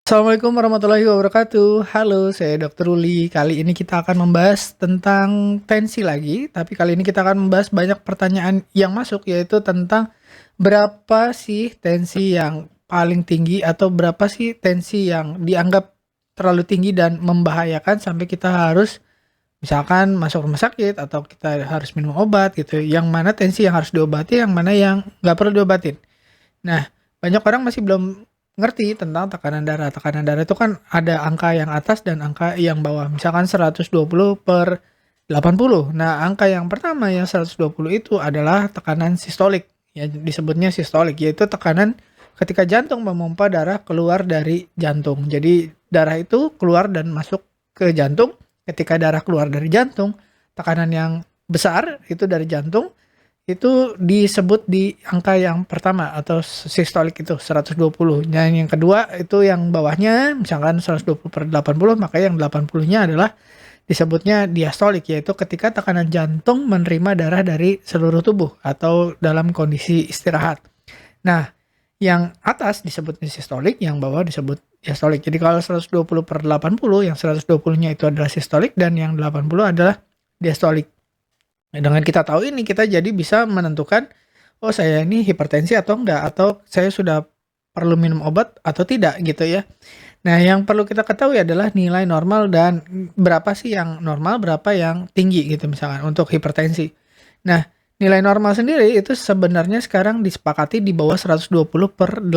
Assalamualaikum warahmatullahi wabarakatuh. Halo, saya Dr. Ruli. Kali ini kita akan membahas tentang tensi lagi, tapi kali ini kita akan membahas banyak pertanyaan yang masuk, yaitu tentang berapa sih tensi yang paling tinggi atau berapa sih tensi yang dianggap terlalu tinggi dan membahayakan sampai kita harus misalkan masuk rumah sakit atau kita harus minum obat gitu. Yang mana tensi yang harus diobati, yang mana yang nggak perlu diobatin. Nah, banyak orang masih belum ngerti tentang tekanan darah. Tekanan darah itu kan ada angka yang atas dan angka yang bawah. Misalkan 120/80. Nah, angka yang pertama yang 120 itu adalah tekanan sistolik. Ya, disebutnya sistolik, yaitu tekanan ketika jantung memompa darah keluar dari jantung. Jadi, darah itu keluar dan masuk ke jantung. Ketika darah keluar dari jantung, tekanan yang besar itu dari jantung itu disebut di angka yang pertama atau sistolik itu 120. Dan yang kedua itu yang bawahnya misalkan 120/80, maka yang 80-nya adalah disebutnya diastolik, yaitu ketika tekanan jantung menerima darah dari seluruh tubuh atau dalam kondisi istirahat. Nah, yang atas disebutnya sistolik, yang bawah disebut diastolik. Jadi kalau 120/80, yang 120-nya itu adalah sistolik dan yang 80 adalah diastolik. Nah, dengan kita tahu ini, kita jadi bisa menentukan, oh saya ini hipertensi atau enggak, atau saya sudah perlu minum obat atau tidak gitu ya. Nah, yang perlu kita ketahui adalah nilai normal dan berapa sih yang normal, berapa yang tinggi gitu misalkan untuk hipertensi. Nah, nilai normal sendiri itu sebenarnya sekarang disepakati di bawah 120/80.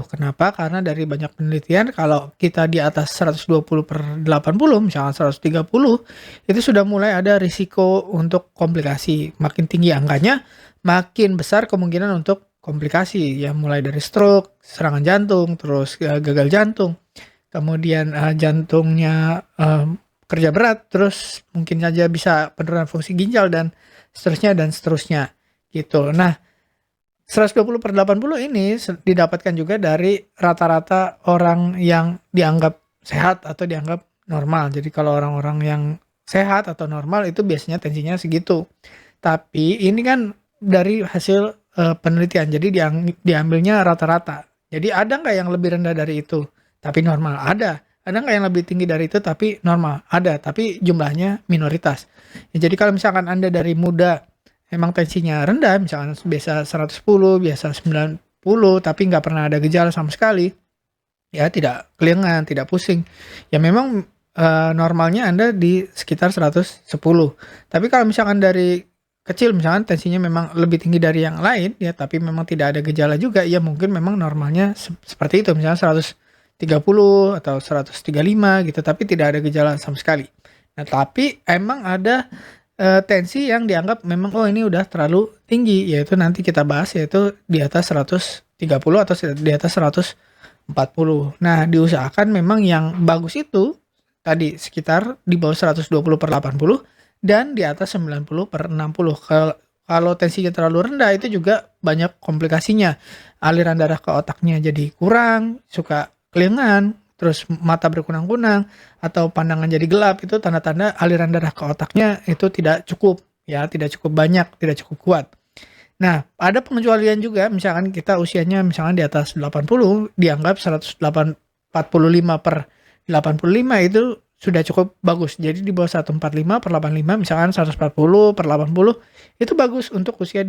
Kenapa? Karena dari banyak penelitian kalau kita di atas 120/80, misalkan 130, itu sudah mulai ada risiko untuk komplikasi. Makin tinggi angkanya, makin besar kemungkinan untuk komplikasi. Ya, mulai dari stroke, serangan jantung, terus gagal jantung, kemudian jantungnya kerja berat, terus mungkin saja bisa penurunan fungsi ginjal dan seterusnya gitu. Nah, 120/80 ini didapatkan juga dari rata-rata orang yang dianggap sehat atau dianggap normal. Jadi kalau orang-orang yang sehat atau normal itu biasanya tensinya segitu. Tapi ini kan dari hasil penelitian, jadi diambilnya rata-rata. Jadi ada nggak yang lebih rendah dari itu tapi normal? Ada. Ada nggak yang lebih tinggi dari itu tapi normal? Ada, tapi jumlahnya minoritas. Ya, jadi kalau misalkan Anda dari muda emang tensinya rendah, misalkan biasa 110, biasa 90, tapi nggak pernah ada gejala sama sekali, ya tidak kelingan, tidak pusing, ya memang normalnya Anda di sekitar 110. Tapi kalau misalkan dari kecil, misalkan tensinya memang lebih tinggi dari yang lain, ya tapi memang tidak ada gejala juga, ya mungkin memang normalnya seperti itu, misalnya 130 atau 135 gitu, tapi tidak ada gejala sama sekali. Nah, tapi emang ada tensi yang dianggap memang, oh ini udah terlalu tinggi, yaitu nanti kita bahas, yaitu di atas 130 atau di atas 140. Nah, diusahakan memang yang bagus itu tadi sekitar di bawah 120/80 dan di atas 90/60. Kalau tensinya terlalu rendah itu juga banyak komplikasinya. Aliran darah ke otaknya jadi kurang, suka kelingan, terus mata berkunang-kunang, atau pandangan jadi gelap, itu tanda-tanda aliran darah ke otaknya itu tidak cukup, ya, tidak cukup banyak, tidak cukup kuat. Nah, ada pengecualian juga, misalkan kita usianya misalkan di atas 80, dianggap 145/85 itu sudah cukup bagus. Jadi di bawah 145/85, misalkan 140/80, itu bagus untuk usia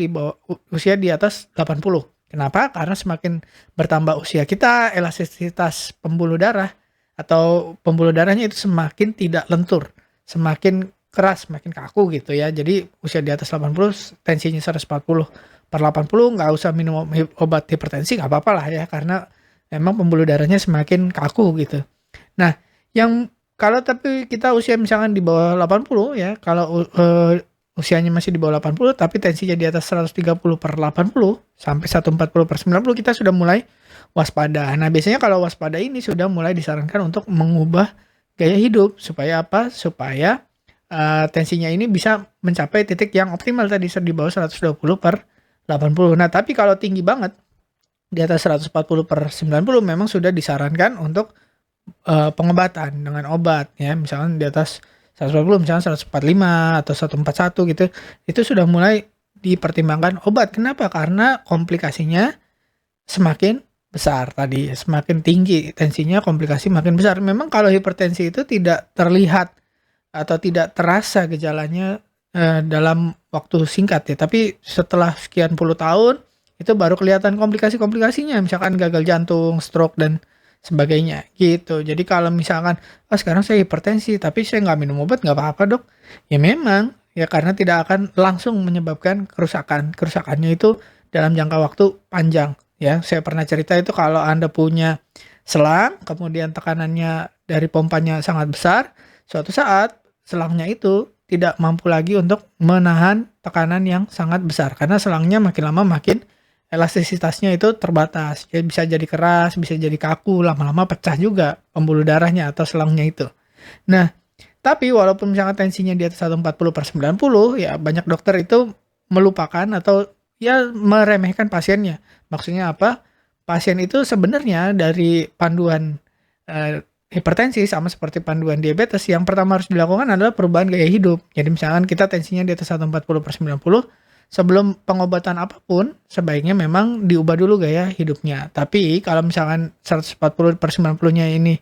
di atas 80. Kenapa? Karena semakin bertambah usia kita, elastisitas pembuluh darah atau pembuluh darahnya itu semakin tidak lentur, semakin keras, semakin kaku gitu ya. Jadi usia di atas 80, tensinya 140/80, nggak usah minum obat hipertensi, nggak apa-apa lah ya, karena memang pembuluh darahnya semakin kaku gitu. Nah, yang kalau tapi kita usia misalkan di bawah 80 ya, kalau usianya masih di bawah 80 tapi tensinya di atas 130/80 sampai 140/90, kita sudah mulai waspada. Nah, biasanya kalau waspada ini sudah mulai disarankan untuk mengubah gaya hidup. Supaya apa? Supaya tensinya ini bisa mencapai titik yang optimal tadi di bawah 120/80. Nah, tapi kalau tinggi banget di atas 140/90 memang sudah disarankan untuk pengobatan dengan obat ya, misalkan di atas 140, misalkan 145 atau 141 gitu, itu sudah mulai dipertimbangkan obat. Kenapa? Karena komplikasinya semakin besar tadi, semakin tinggi tensinya komplikasi makin besar. Memang kalau hipertensi itu tidak terlihat atau tidak terasa gejalanya dalam waktu singkat ya, tapi setelah sekian puluh tahun itu baru kelihatan komplikasi-komplikasinya, misalkan gagal jantung, stroke dan sebagainya gitu. Jadi kalau misalkan, oh sekarang saya hipertensi tapi saya nggak minum obat nggak apa-apa dok, ya memang ya karena tidak akan langsung menyebabkan kerusakan. Kerusakannya itu dalam jangka waktu panjang ya. Saya pernah cerita itu kalau Anda punya selang, kemudian tekanannya dari pompanya sangat besar, suatu saat selangnya itu tidak mampu lagi untuk menahan tekanan yang sangat besar karena selangnya makin lama makin elastisitasnya itu terbatas. Ya, bisa jadi keras, bisa jadi kaku, lama-lama pecah juga pembuluh darahnya atau selangnya itu. Nah, tapi walaupun misalnya tensinya di atas 140/90, ya banyak dokter itu melupakan atau ya meremehkan pasiennya. Maksudnya apa? Pasien itu sebenarnya dari panduan hipertensi sama seperti panduan diabetes, yang pertama harus dilakukan adalah perubahan gaya hidup. Jadi misalkan kita tensinya di atas 140/90, sebelum pengobatan apapun, sebaiknya memang diubah dulu gaya hidupnya. Tapi kalau misalkan 140/90-nya ini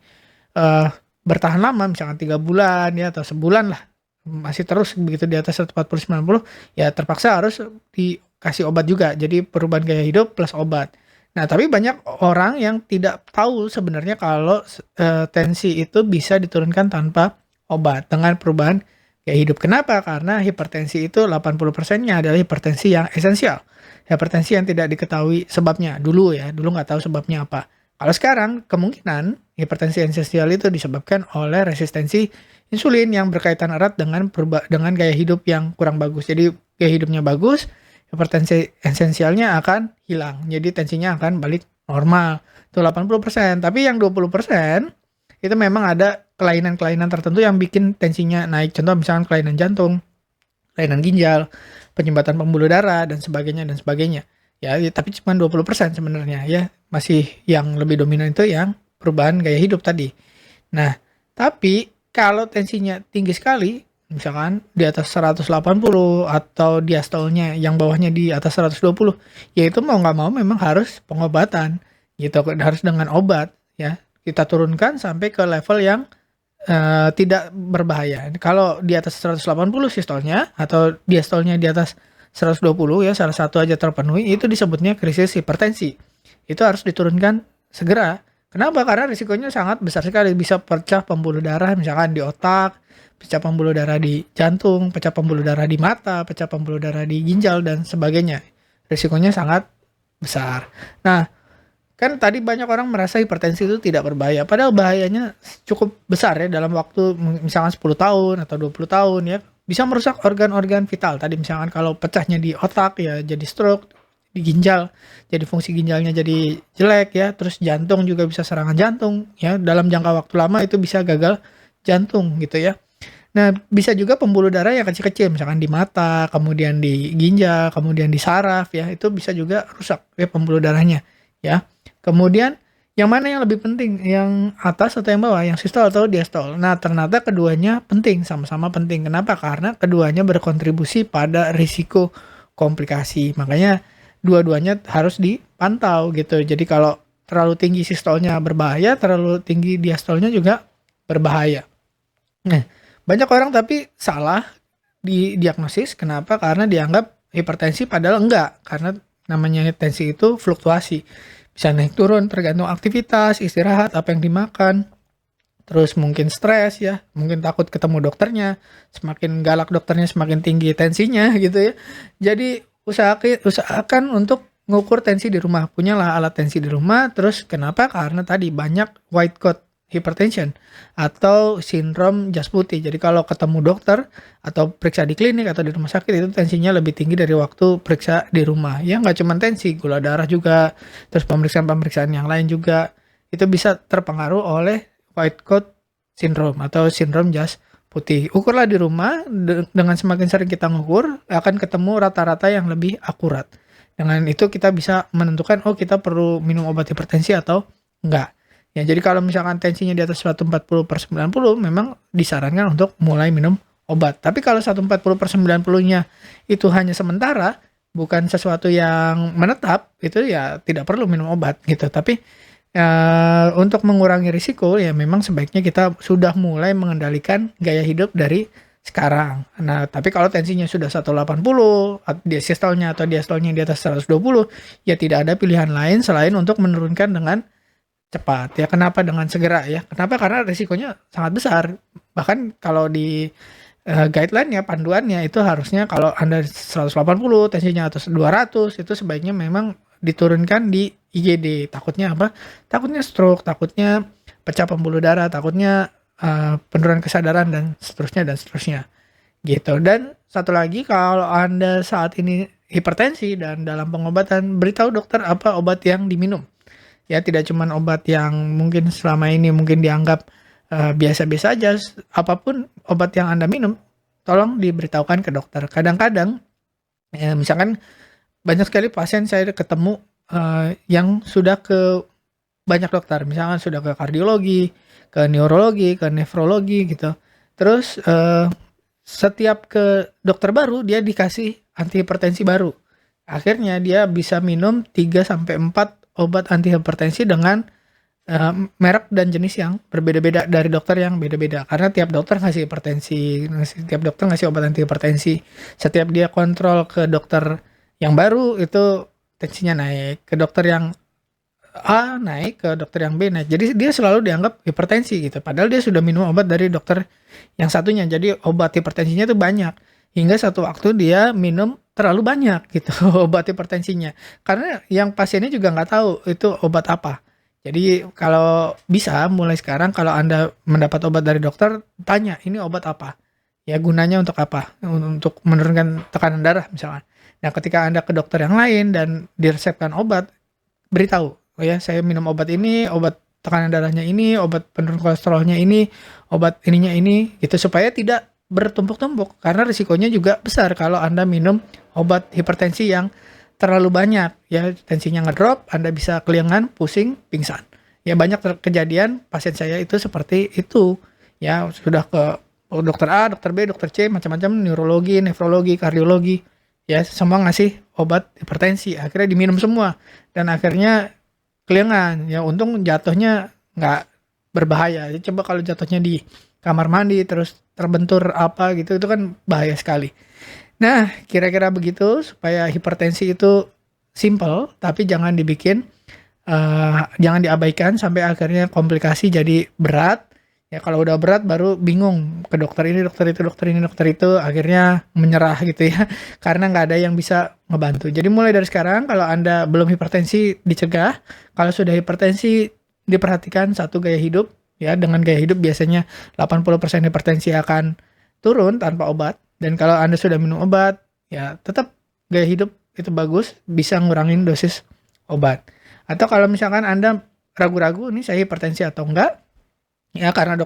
bertahan lama, misalkan 3 bulan ya atau sebulan lah, masih terus begitu di atas 140/90, ya terpaksa harus dikasih obat juga. Jadi perubahan gaya hidup plus obat. Nah, tapi banyak orang yang tidak tahu sebenarnya kalau tensi itu bisa diturunkan tanpa obat dengan perubahan gaya hidup. Kenapa? Karena hipertensi itu 80%-nya adalah hipertensi yang esensial. Hipertensi yang tidak diketahui sebabnya. Dulu nggak tahu sebabnya apa. Kalau sekarang, kemungkinan hipertensi esensial itu disebabkan oleh resistensi insulin yang berkaitan erat dengan gaya hidup yang kurang bagus. Jadi gaya hidupnya bagus, hipertensi esensialnya akan hilang. Jadi tensinya akan balik normal. Itu 80%. Tapi yang 20% itu memang ada kelainan-kelainan tertentu yang bikin tensinya naik. Contoh misalkan kelainan jantung, kelainan ginjal, penyumbatan pembuluh darah, dan sebagainya, dan sebagainya. Ya, tapi cuma 20% sebenarnya ya. Masih yang lebih dominan itu yang perubahan gaya hidup tadi. Nah, tapi kalau tensinya tinggi sekali, misalkan di atas 180 atau diastolnya yang bawahnya di atas 120, ya itu mau nggak mau memang harus pengobatan gitu, harus dengan obat ya. Kita turunkan sampai ke level yang tidak berbahaya. Kalau di atas 180 sistolnya atau diastolnya di atas 120 ya, salah satu aja terpenuhi, itu disebutnya krisis hipertensi. Itu harus diturunkan segera. Kenapa? Karena risikonya sangat besar sekali, bisa pecah pembuluh darah misalkan di otak, pecah pembuluh darah di jantung, pecah pembuluh darah di mata, pecah pembuluh darah di ginjal, dan sebagainya. Risikonya sangat besar. Nah, kan tadi banyak orang merasa hipertensi itu tidak berbahaya, padahal bahayanya cukup besar ya dalam waktu misalkan 10 tahun atau 20 tahun ya. Bisa merusak organ-organ vital. Tadi misalkan kalau pecahnya di otak ya jadi stroke, di ginjal jadi fungsi ginjalnya jadi jelek ya, terus jantung juga bisa serangan jantung ya, dalam jangka waktu lama itu bisa gagal jantung gitu ya. Nah, bisa juga pembuluh darah yang kecil-kecil, misalkan di mata, kemudian di ginjal, kemudian di saraf ya, itu bisa juga rusak ya pembuluh darahnya ya. Kemudian yang mana yang lebih penting, yang atas atau yang bawah, yang sistol atau diastol? Nah, ternyata keduanya penting, sama-sama penting. Kenapa? Karena keduanya berkontribusi pada risiko komplikasi. Makanya dua-duanya harus dipantau gitu. Jadi kalau terlalu tinggi sistolnya berbahaya, terlalu tinggi diastolnya juga berbahaya. Nah, banyak orang tapi salah di diagnosis. Kenapa? Karena dianggap hipertensi padahal enggak. Karena namanya tensi itu fluktuasi. Bisa naik turun tergantung aktivitas, istirahat, apa yang dimakan. Terus mungkin stres ya, mungkin takut ketemu dokternya. Semakin galak dokternya semakin tinggi tensinya gitu ya. Jadi usahakan untuk ngukur tensi di rumah. Punyalah alat tensi di rumah. Terus kenapa? Karena tadi banyak white coat hypertension atau sindrom jas putih. Jadi kalau ketemu dokter atau periksa di klinik atau di rumah sakit, itu tensinya lebih tinggi dari waktu periksa di rumah. Ya nggak cuma tensi, gula darah juga, terus pemeriksaan-pemeriksaan yang lain juga itu bisa terpengaruh oleh white coat syndrome atau sindrom jas putih. Ukurlah di rumah, dengan semakin sering kita ngukur akan ketemu rata-rata yang lebih akurat. Dengan itu kita bisa menentukan, oh kita perlu minum obat hipertensi atau enggak. Ya, jadi kalau misalkan tensinya di atas 140/90 memang disarankan untuk mulai minum obat. Tapi kalau 140/90-nya itu hanya sementara, bukan sesuatu yang menetap, itu ya tidak perlu minum obat gitu. Tapi untuk mengurangi risiko ya memang sebaiknya kita sudah mulai mengendalikan gaya hidup dari sekarang. Nah, tapi kalau tensinya sudah 180, diastolnya atau diastolnya di atas 120, ya tidak ada pilihan lain selain untuk menurunkan dengan cepat. Ya, kenapa dengan segera ya? Kenapa? Karena risikonya sangat besar. Bahkan kalau di guideline-nya, panduannya itu harusnya kalau Anda 180, tensinya atas 200, itu sebaiknya memang diturunkan di IGD. Takutnya apa? Takutnya stroke, takutnya pecah pembuluh darah, takutnya penurunan kesadaran dan seterusnya gitu. Dan satu lagi, kalau Anda saat ini hipertensi dan dalam pengobatan, beritahu dokter apa obat yang diminum. Ya, tidak cuma obat yang mungkin selama ini mungkin dianggap biasa-biasa aja. Apapun obat yang Anda minum, tolong diberitahukan ke dokter. Kadang-kadang misalkan banyak sekali pasien saya ketemu yang sudah ke banyak dokter, misalkan sudah ke kardiologi, ke neurologi, ke nefrologi gitu. Terus setiap ke dokter baru dia dikasih antihipertensi baru. Akhirnya dia bisa minum 3-4 obat antihipertensi dengan merek dan jenis yang berbeda-beda dari dokter yang beda-beda. Karena tiap dokter ngasih hipertensi, tiap dokter ngasih obat antihipertensi. Setiap dia kontrol ke dokter yang baru itu tensinya naik, ke dokter yang A naik, ke dokter yang B naik. Jadi dia selalu dianggap hipertensi gitu. Padahal dia sudah minum obat dari dokter yang satunya. Jadi obat hipertensinya itu banyak. Hingga satu waktu dia minum terlalu banyak gitu obat hipertensinya. Karena yang pasiennya juga nggak tahu itu obat apa. Jadi kalau bisa mulai sekarang kalau Anda mendapat obat dari dokter, tanya ini obat apa? Ya gunanya untuk apa? Untuk menurunkan tekanan darah misalkan. Nah, ketika Anda ke dokter yang lain dan diresepkan obat, beritahu, oh ya saya minum obat ini, obat tekanan darahnya ini, obat penurun kolesterolnya ini, obat ininya ini, gitu supaya tidak bertumpuk-tumpuk. Karena risikonya juga besar kalau Anda minum obat hipertensi yang terlalu banyak, ya tensinya ngedrop, Anda bisa keliengan, pusing, pingsan. Ya banyak kejadian pasien saya itu seperti itu. Ya sudah ke dokter A, dokter B, dokter C, macam-macam, neurologi, nefrologi, kardiologi. Ya semua ngasih obat hipertensi, akhirnya diminum semua dan akhirnya keliengan. Ya untung jatuhnya nggak berbahaya. Jadi coba kalau jatuhnya di kamar mandi terus terbentur apa gitu, itu kan bahaya sekali. Nah, kira-kira begitu supaya hipertensi itu simple, tapi jangan dibikin, jangan diabaikan sampai akhirnya komplikasi jadi berat. Ya kalau udah berat baru bingung ke dokter ini, dokter itu, dokter ini, dokter itu, akhirnya menyerah gitu ya. Karena nggak ada yang bisa ngebantu. Jadi mulai dari sekarang kalau Anda belum hipertensi dicegah, kalau sudah hipertensi diperhatikan satu gaya hidup. Ya dengan gaya hidup biasanya 80% hipertensi akan turun tanpa obat. Dan kalau Anda sudah minum obat, ya tetap gaya hidup itu bagus, bisa ngurangin dosis obat. Atau kalau misalkan Anda ragu-ragu, ini saya hipertensi atau enggak, ya karena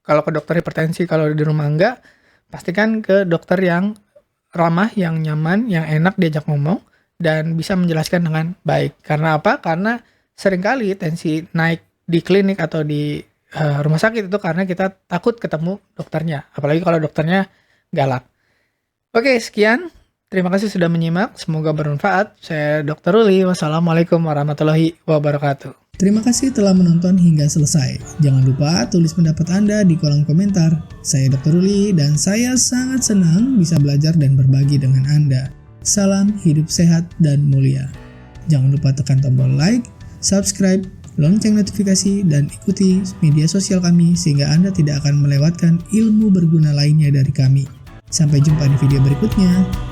kalau ke dokter hipertensi, kalau di rumah enggak, pastikan ke dokter yang ramah, yang nyaman, yang enak diajak ngomong, dan bisa menjelaskan dengan baik. Karena apa? Karena seringkali tensi naik di klinik atau di rumah sakit itu karena kita takut ketemu dokternya. Apalagi kalau dokternya galak. Oke, sekian. Terima kasih sudah menyimak. Semoga bermanfaat. Saya Dr. Ruli. Wassalamualaikum warahmatullahi wabarakatuh. Terima kasih telah menonton hingga selesai. Jangan lupa tulis pendapat Anda di kolom komentar. Saya Dr. Ruli dan saya sangat senang bisa belajar dan berbagi dengan Anda. Salam hidup sehat dan mulia. Jangan lupa tekan tombol like, subscribe, lonceng notifikasi, dan ikuti media sosial kami sehingga Anda tidak akan melewatkan ilmu berguna lainnya dari kami. Sampai jumpa di video berikutnya.